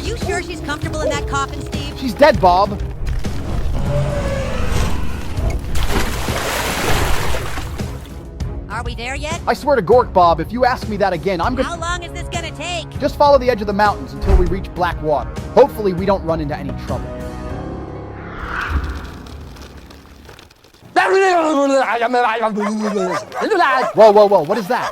you sure she's comfortable in that coffin, Steve? She's dead, Bob. Are we there yet? I swear to Gork, Bob, if you ask me that again, I'm gonna... How long is this gonna take? Just follow the edge of the mountains until we reach black water. Hopefully we don't run into any trouble. Whoa, whoa, whoa, what is that?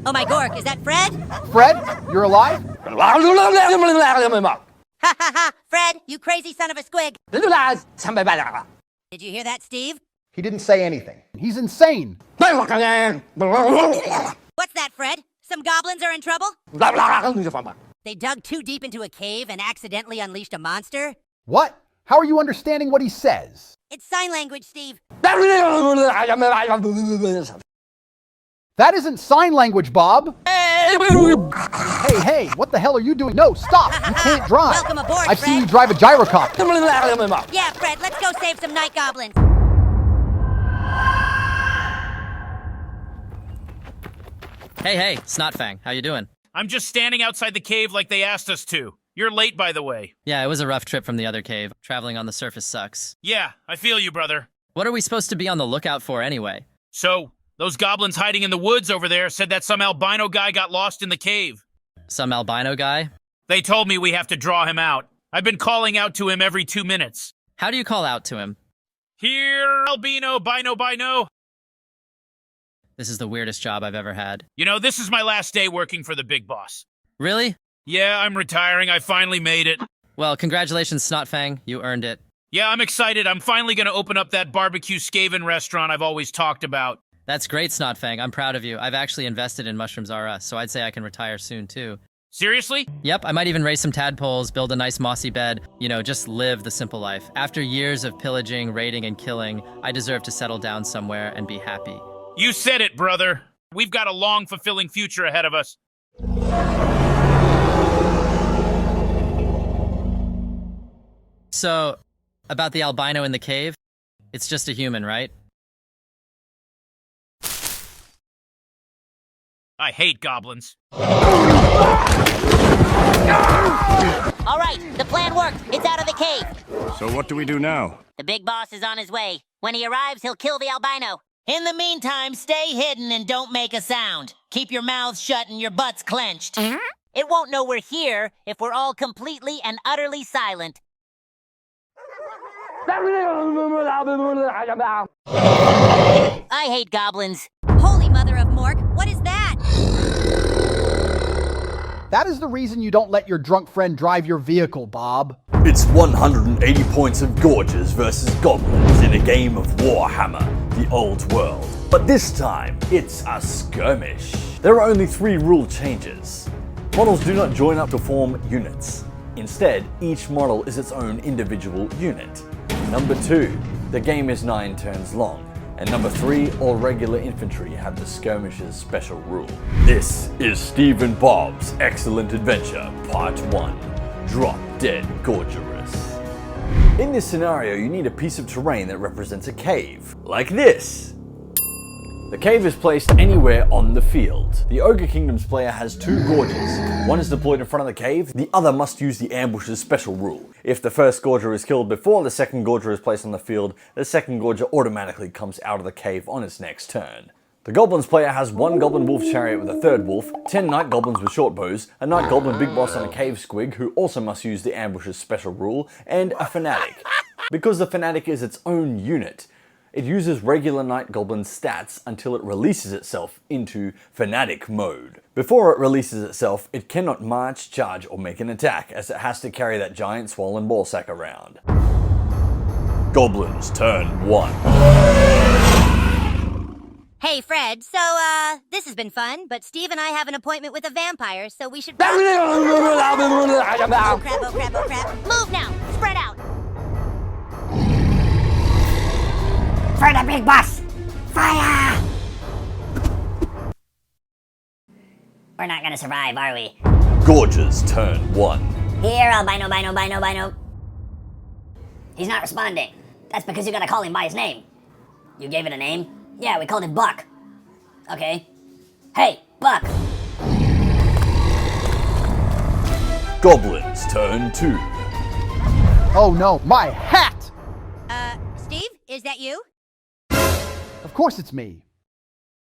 Oh my Gork, is that Fred? Fred, you're alive? Ha ha ha! Fred, you crazy son of a squig! Did you hear that, Steve? He didn't say anything. He's insane. What's that, Fred? Some goblins are in trouble? They dug too deep into a cave and accidentally unleashed a monster? What? How are you understanding what he says? It's sign language, Steve. That isn't sign language, Bob. Hey, what the hell are you doing? No, stop! You can't drive. Welcome aboard, I've Fred. seen you drive a gyrocopter. Yeah, Fred, let's go save some Night Goblins. Hey, Snotfang, how you doing? I'm just standing outside the cave like they asked us to. You're late, by the way. Yeah, it was a rough trip from the other cave. Traveling on the surface sucks. Yeah, I feel you, brother. What are we supposed to be on the lookout for anyway? So, those goblins hiding in the woods over there said that some albino guy got lost in the cave. Some albino guy? They told me we have to draw him out. I've been calling out to him every 2 minutes. How do you call out to him? Here, albino, bino. This is the weirdest job I've ever had. You know, this is my last day working for the big boss. Really? Yeah, I'm retiring. I finally made it. Well, congratulations, Snotfang. You earned it. Yeah, I'm excited. I'm finally going to open up that barbecue Skaven restaurant I've always talked about. That's great, Snotfang. I'm proud of you. I've actually invested in Mushrooms R Us, so I'd say I can retire soon, too. Seriously? Yep, I might even raise some tadpoles, build a nice mossy bed, just live the simple life. After years of pillaging, raiding, and killing, I deserve to settle down somewhere and be happy. You said it, brother. We've got a long, fulfilling future ahead of us. So, about the albino in the cave, it's just a human, right? I hate goblins. All right, the plan worked. It's out of the cave. So what do we do now? The big boss is on his way. When he arrives, he'll kill the albino. In the meantime, stay hidden and don't make a sound. Keep your mouths shut and your butts clenched. It won't know we're here if we're all completely and utterly silent. I hate goblins. Holy mother of Mork, what is that? That is the reason you don't let your drunk friend drive your vehicle, Bob. It's 180 points of Gorgers versus Goblins in a game of Warhammer, the old world. But this time, it's a skirmish. There are only 3 rule changes. Models do not join up to form units. Instead, each model is its own individual unit. Number 2, the game is 9 turns long. And number 3, all regular infantry have the skirmish's special rule. This is Steve and Bob's Excellent Adventure, Part 1, Drop Dead Gorgerous. In this scenario, you need a piece of terrain that represents a cave, like this. The cave is placed anywhere on the field. The Ogre Kingdom's player has 2 Gorgers. One is deployed in front of the cave, the other must use the ambush's special rule. If the first Gorger is killed before the second Gorger is placed on the field, the second Gorger automatically comes out of the cave on its next turn. The Goblins player has 1 Goblin Wolf Chariot with a 3rd Wolf, 10 Night Goblins with short bows, a Night Goblin Big Boss and a Cave Squig who also must use the ambush's special rule, and a Fanatic. Because the Fanatic is its own unit, it uses regular Night Goblin stats until it releases itself into Fanatic mode. Before it releases itself, it cannot march, charge, or make an attack, as it has to carry that giant swollen ballsack around. Goblins turn 1. Hey, Fred, so, this has been fun, but Steve and I have an appointment with a vampire, so we should... Oh crap. Move now! Spread out! For the big boss! Fire! We're not gonna survive, are we? Gorgers turn 1. Here, albino. He's not responding. That's because you gotta call him by his name. You gave it a name? Yeah, we called it Buck. Okay. Hey, Buck! Goblins turn 2. Oh no, my hat! Steve, is that you? Of course it's me.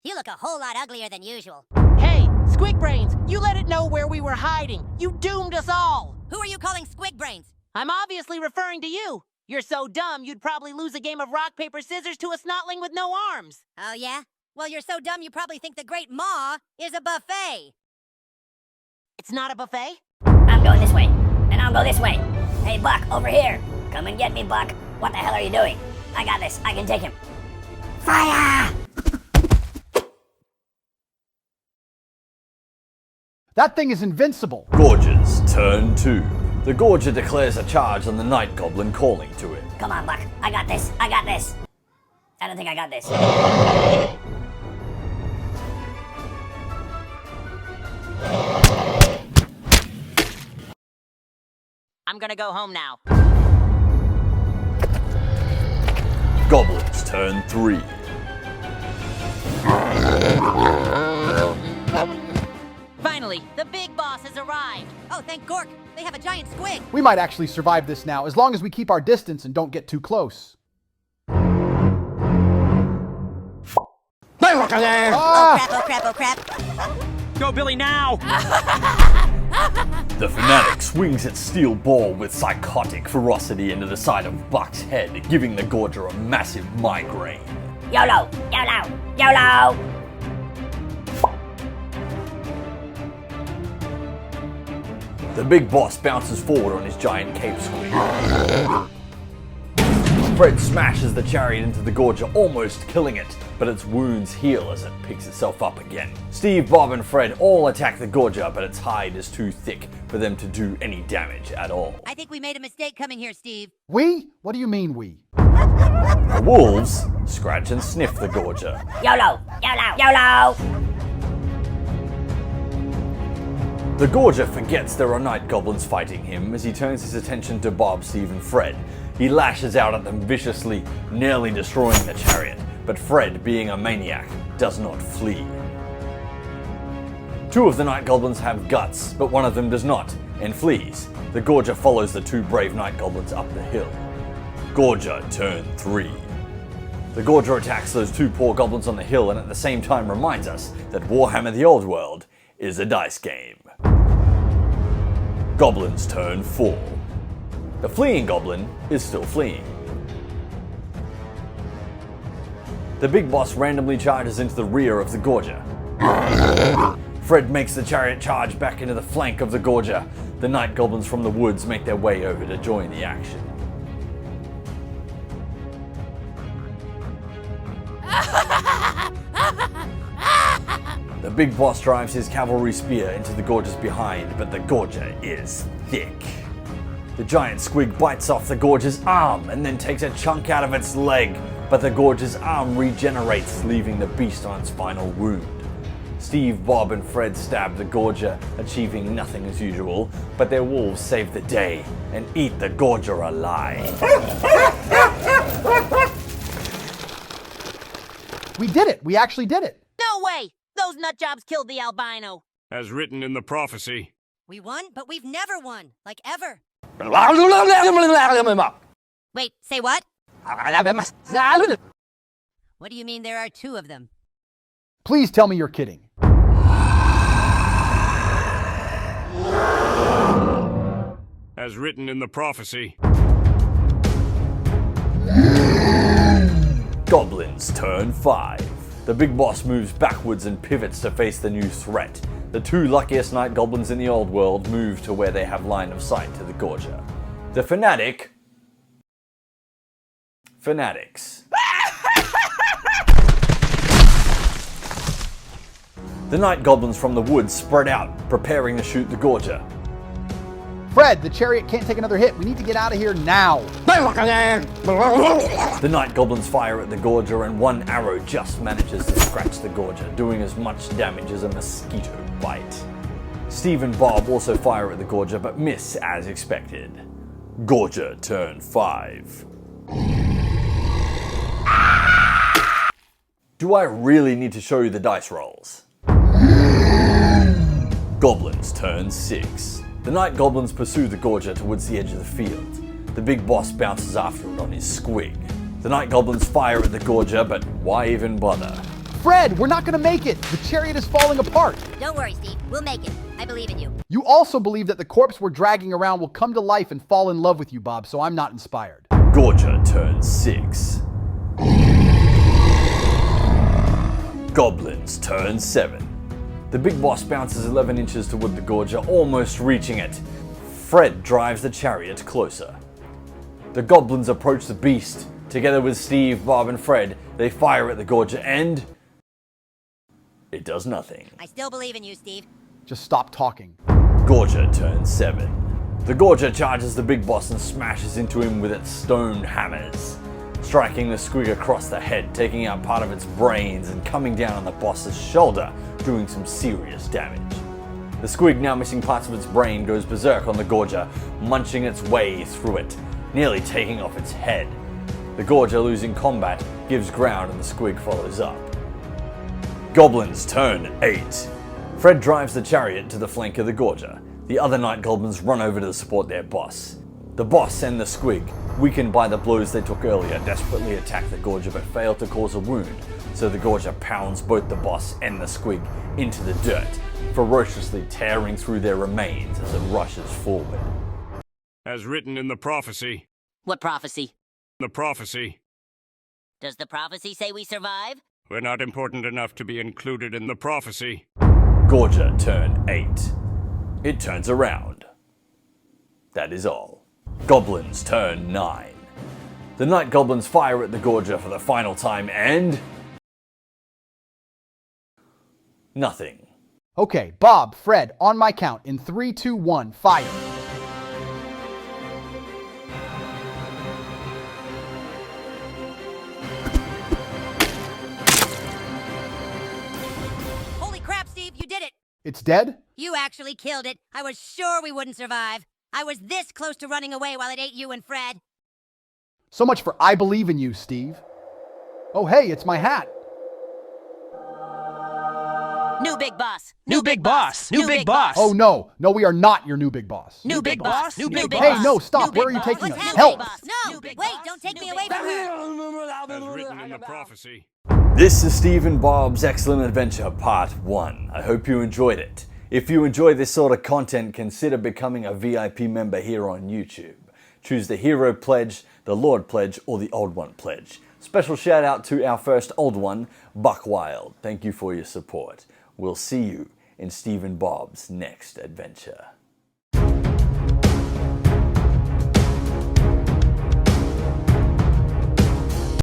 You look a whole lot uglier than usual. Hey, Squig Brains, you let it know where we were hiding. You doomed us all. Who are you calling Squig Brains? I'm obviously referring to you. You're so dumb you'd probably lose a game of rock, paper, scissors to a snotling with no arms. Oh, yeah? Well, you're so dumb you probably think the Great Maw is a buffet. It's not a buffet? I'm going this way, and I'll go this way. Hey, Buck, over here. Come and get me, Buck. What the hell are you doing? I got this. I can take him. Fire! That thing is invincible. Gorgers turn 2. The Gorger declares a charge on the Night Goblin, calling to it. Come on, Buck. I got this. I got this. I don't think I got this. I'm gonna go home now. Goblins turn 3. Finally, the big boss has arrived. Oh, thank Gork. They have a giant squig. We might actually survive this now, as long as we keep our distance and don't get too close. Oh, crap, oh, crap, oh, crap. Go, Billy, now! The Fanatic swings its steel ball with psychotic ferocity into the side of Buck's head, giving the Gorger a massive migraine. YOLO! YOLO! YOLO! The big boss bounces forward on his giant cape squig. Fred smashes the chariot into the Gorger, almost killing it, but its wounds heal as it picks itself up again. Steve, Bob, and Fred all attack the Gorger, but its hide is too thick for them to do any damage at all. I think we made a mistake coming here, Steve. We? What do you mean we? The wolves scratch and sniff the Gorger. YOLO! YOLO! YOLO! The Gorger forgets there are Night Goblins fighting him as he turns his attention to Bob, Steve, and Fred. He lashes out at them viciously, nearly destroying the chariot, but Fred, being a maniac, does not flee. Two of the Night Goblins have guts, but one of them does not, and flees. The Gorger follows the two brave Night Goblins up the hill. Gorger turn 3. The Gorger attacks those two poor goblins on the hill and at the same time reminds us that Warhammer the Old World is a dice game. Goblins turn 4. The fleeing goblin is still fleeing. The big boss randomly charges into the rear of the Gorger. Fred makes the chariot charge back into the flank of the Gorger. The Night Goblins from the woods make their way over to join the action. The big boss drives his cavalry spear into the Gorger's behind, but the Gorger is thick. The giant squig bites off the Gorger's arm and then takes a chunk out of its leg, but the Gorger's arm regenerates, leaving the beast on its final wound. Steve, Bob, and Fred stab the Gorger, achieving nothing as usual, but their wolves save the day and eat the Gorger alive. We did it! We actually did it! No way! Those nutjobs killed the albino. As written in the prophecy. We won, but we've never won. Like ever. Wait, say what? What do you mean there are two of them? Please tell me you're kidding. As written in the prophecy. Goblins turn 5. The big boss moves backwards and pivots to face the new threat. The two luckiest Night Goblins in the old world move to where they have line of sight to the Gorger. The Fanatics. The Night Goblins from the woods spread out, preparing to shoot the Gorger. Fred, the chariot can't take another hit. We need to get out of here now. The Night Goblins fire at the Gorger and one arrow just manages to scratch the Gorger, doing as much damage as a mosquito bite. Steve and Bob also fire at the Gorger but miss as expected. Gorger turn 5. Do I really need to show you the dice rolls? Goblins turn 6. The Night Goblins pursue the Gorger towards the edge of the field. The big boss bounces after it on his squig. The Night Goblins fire at the Gorger, but why even bother? Fred, we're not gonna make it! The chariot is falling apart! Don't worry, Steve. We'll make it. I believe in you. You also believe that the corpse we're dragging around will come to life and fall in love with you, Bob, so I'm not inspired. Gorger turns 6. Goblins turn 7. The big boss bounces 11 inches toward the Gorger, almost reaching it. Fred drives the chariot closer. The goblins approach the beast. Together with Steve, Bob, and Fred, they fire at the Gorger and... it does nothing. I still believe in you, Steve. Just stop talking. Gorger turns 7. The Gorger charges the big boss and smashes into him with its stone hammers, striking the squig across the head, taking out part of its brains and coming down on the boss's shoulder, doing some serious damage. The squig, now missing parts of its brain, goes berserk on the Gorger, munching its way through it, nearly taking off its head. The Gorger, losing combat, gives ground and the squig follows up. Goblins turn 8. Fred drives the chariot to the flank of the Gorger. The other Night Goblins run over to support their boss. The boss and the squig, weakened by the blows they took earlier, desperately attack the Gorger but fail to cause a wound, so the Gorger pounds both the boss and the squig into the dirt, ferociously tearing through their remains as it rushes forward. As written in the prophecy. What prophecy? The prophecy. Does the prophecy say we survive? We're not important enough to be included in the prophecy. Gorger turn 8. It turns around. That is all. Goblins turn 9. The Night Goblins fire at the Gorger for the final time and... nothing. Okay, Bob, Fred, on my count, in 3, 2, 1, fire. Holy crap, Steve, you did it! It's dead? You actually killed it. I was sure we wouldn't survive. I was this close to running away while it ate you and Fred. So much for I believe in you, Steve. Oh hey, it's my hat. New big boss. New big boss. New big boss. Oh no, we are not your new big boss. New big boss. New big Hey, boss. no, stop. New Where are big you boss. taking What's us? happening? Help! No, New big wait, boss. don't take New me big away from boss. her. As written in the prophecy. This is Steve and Bob's Excellent Adventure Part 1. I hope you enjoyed it. If you enjoy this sort of content, consider becoming a VIP member here on YouTube. Choose the Hero Pledge, the Lord Pledge, or the Old One Pledge. Special shout out to our first Old One, Bucwild. Thank you for your support. We'll see you in Steve and Bob's next adventure.